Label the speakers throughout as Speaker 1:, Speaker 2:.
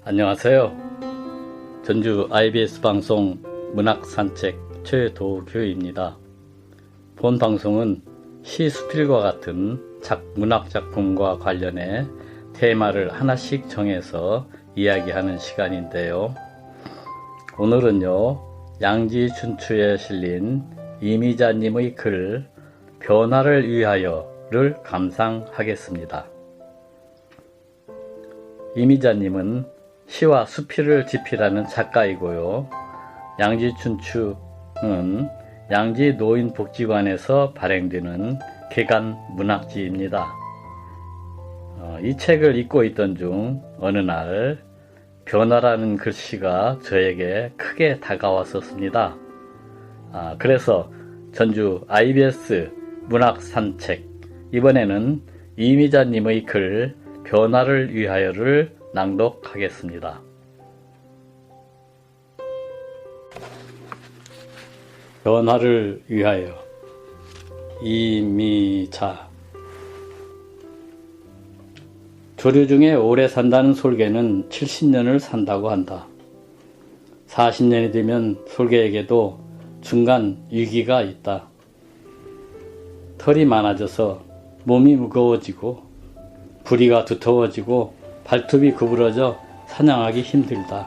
Speaker 1: 안녕하세요. 전주 IBS 방송 문학산책 최도교입니다. 본 방송은 시수필과 같은 문학작품과 관련해 테마를 하나씩 정해서 이야기하는 시간인데요. 오늘은요, 양지춘추에 실린 이미자님의 글 변화를 위하여를 감상하겠습니다. 이미자님은 시와 수필을 집필하는 작가이고요. 양지춘추는 양지노인복지관에서 발행되는 개간 문학지입니다. 이 책을 읽고 있던 중 어느 날 변화라는 글씨가 저에게 크게 다가왔었습니다. 그래서 전주 IBS 문학산책, 이번에는 이미자님의 글 변화를 위하여를 낭독하겠습니다. 변화를 위하여. 이미자. 조류 중에 오래 산다는 솔개는 70년을 산다고 한다. 40년이 되면 솔개에게도 중간 위기가 있다. 털이 많아져서 몸이 무거워지고 부리가 두터워지고 발톱이 구부러져 사냥하기 힘들다.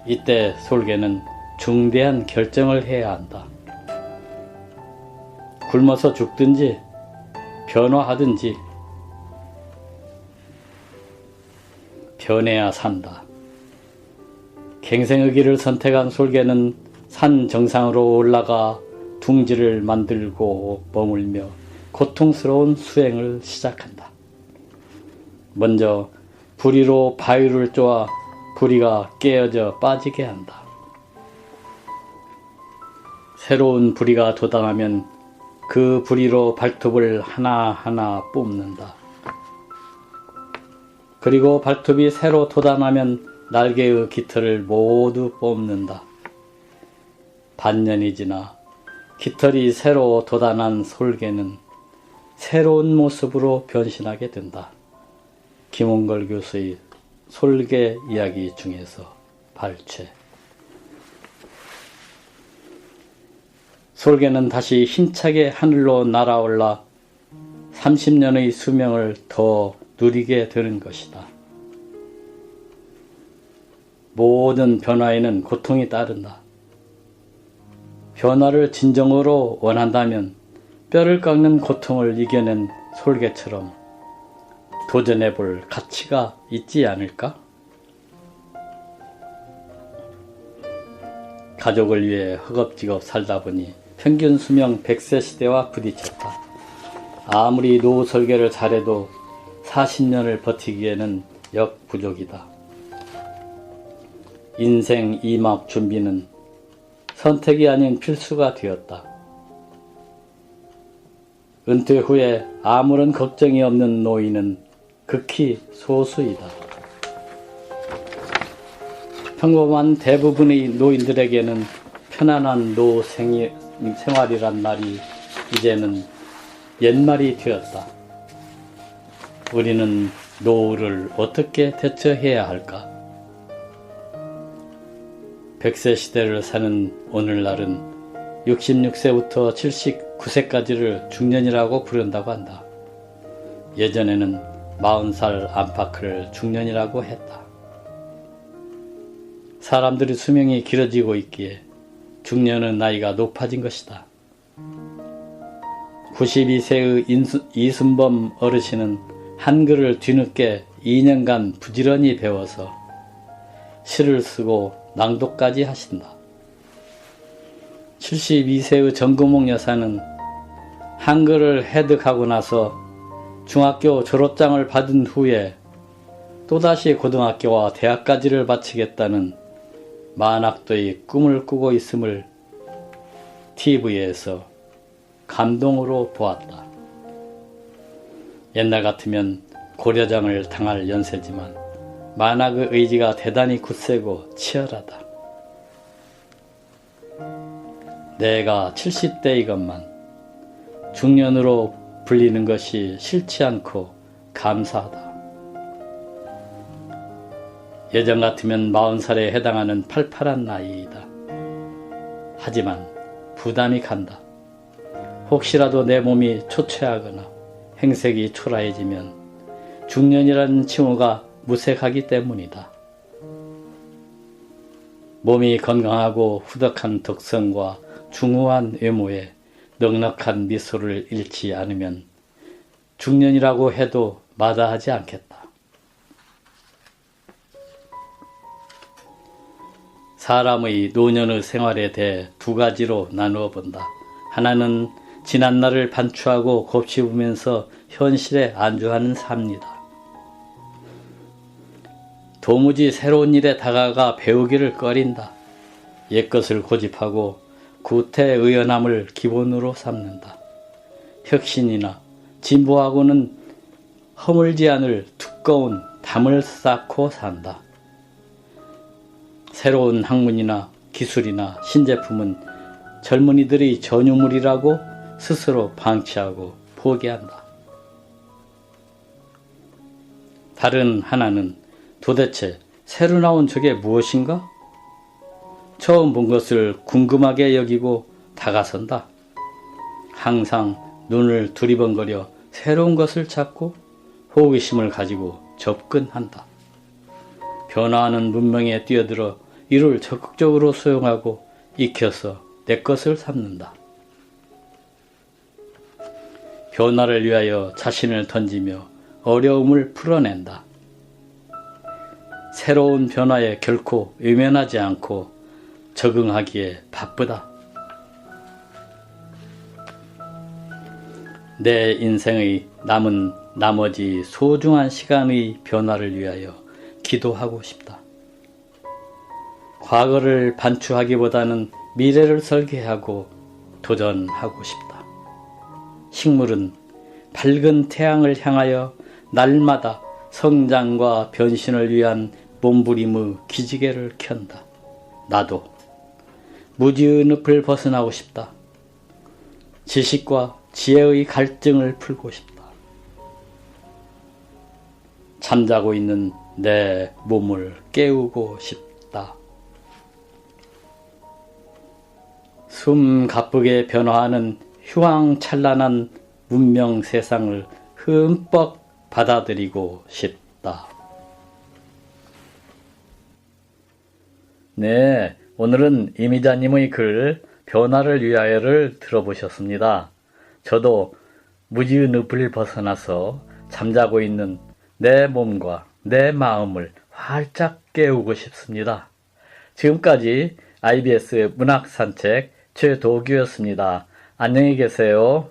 Speaker 1: 이때 솔개는 중대한 결정을 해야 한다. 굶어서 죽든지 변화하든지 변해야 산다. 갱생의 길을 선택한 솔개는 산 정상으로 올라가 둥지를 만들고 머물며 고통스러운 수행을 시작한다. 먼저 부리로 바위를 쪼아 부리가 깨어져 빠지게 한다. 새로운 부리가 돋아나면 그 부리로 발톱을 하나하나 뽑는다. 그리고 발톱이 새로 돋아나면 날개의 깃털을 모두 뽑는다. 반년이 지나 깃털이 새로 돋아난 솔개는 새로운 모습으로 변신하게 된다. 김홍걸 교수의 솔개 이야기 중에서 발췌. 솔개는 다시 힘차게 하늘로 날아올라 30년의 수명을 더 누리게 되는 것이다. 모든 변화에는 고통이 따른다. 변화를 진정으로 원한다면 뼈를 깎는 고통을 이겨낸 솔개처럼 도전해볼 가치가 있지 않을까? 가족을 위해 허겁지겁 살다 보니 평균 수명 100세 시대와 부딪혔다. 아무리 노후 설계를 잘해도 40년을 버티기에는 역부족이다. 인생 2막 준비는 선택이 아닌 필수가 되었다. 은퇴 후에 아무런 걱정이 없는 노인은 극히 소수이다. 평범한 대부분의 노인들에게는 편안한 노후 생활이란 말이 이제는 옛말이 되었다. 우리는 노후를 어떻게 대처해야 할까? 100세 시대를 사는 오늘날은 66세부터 79세까지를 중년이라고 부른다고 한다. 예전에는 40살 안팎을 중년이라고 했다. 사람들의 수명이 길어지고 있기에 중년의 나이가 높아진 것이다. 92세의 이순범 어르신은 한글을 뒤늦게 2년간 부지런히 배워서 시를 쓰고 낭독까지 하신다. 72세의 정금옥 여사는 한글을 해득하고 나서 중학교 졸업장을 받은 후에 또다시 고등학교와 대학까지를 마치겠다는 만학도의 꿈을 꾸고 있음을 TV에서 감동으로 보았다. 옛날 같으면 고려장을 당할 연세지만 만학의 의지가 대단히 굳세고 치열하다. 내가 70대이건만 중년으로 불리는 것이 싫지 않고 감사하다. 예전 같으면 40살에 해당하는 팔팔한 나이이다. 하지만 부담이 간다. 혹시라도 내 몸이 초췌하거나 행색이 초라해지면 중년이라는 칭호가 무색하기 때문이다. 몸이 건강하고 후덕한 덕성과 중후한 외모에 넉넉한 미소를 잃지 않으면 중년이라고 해도 마다하지 않겠다. 사람의 노년의 생활에 대해 두 가지로 나누어 본다. 하나는 지난날을 반추하고 곱씹으면서 현실에 안주하는 삶이다. 도무지 새로운 일에 다가가 배우기를 꺼린다. 옛것을 고집하고 구태의연함을 기본으로 삼는다. 혁신이나 진보하고는 허물지 않을 두꺼운 담을 쌓고 산다. 새로운 학문이나 기술이나 신제품은 젊은이들의 전유물이라고 스스로 방치하고 포기한다. 다른 하나는 도대체 새로 나온 저게 무엇인가? 처음 본 것을 궁금하게 여기고 다가선다. 항상 눈을 두리번거려 새로운 것을 찾고 호기심을 가지고 접근한다. 변화하는 문명에 뛰어들어 이를 적극적으로 수용하고 익혀서 내 것을 삼는다. 변화를 위하여 자신을 던지며 어려움을 풀어낸다. 새로운 변화에 결코 외면하지 않고 적응하기에 바쁘다. 내 인생의 남은 나머지 소중한 시간의 변화를 위하여 기도하고 싶다. 과거를 반추하기보다는 미래를 설계하고 도전하고 싶다. 식물은 밝은 태양을 향하여 날마다 성장과 변신을 위한 몸부림의 기지개를 켠다. 나도 무지의 늪을 벗어나고 싶다. 지식과 지혜의 갈증을 풀고 싶다. 잠자고 있는 내 몸을 깨우고 싶다. 숨 가쁘게 변화하는 휘황찬란한 문명 세상을 흠뻑 받아들이고 싶다. 네, 오늘은 이미자님의 글 변화를 위하여를 들어보셨습니다. 저도 무지의 늪을 벗어나서 잠자고 있는 내 몸과 내 마음을 활짝 깨우고 싶습니다. 지금까지 IBS 문학산책 최도규였습니다. 안녕히 계세요.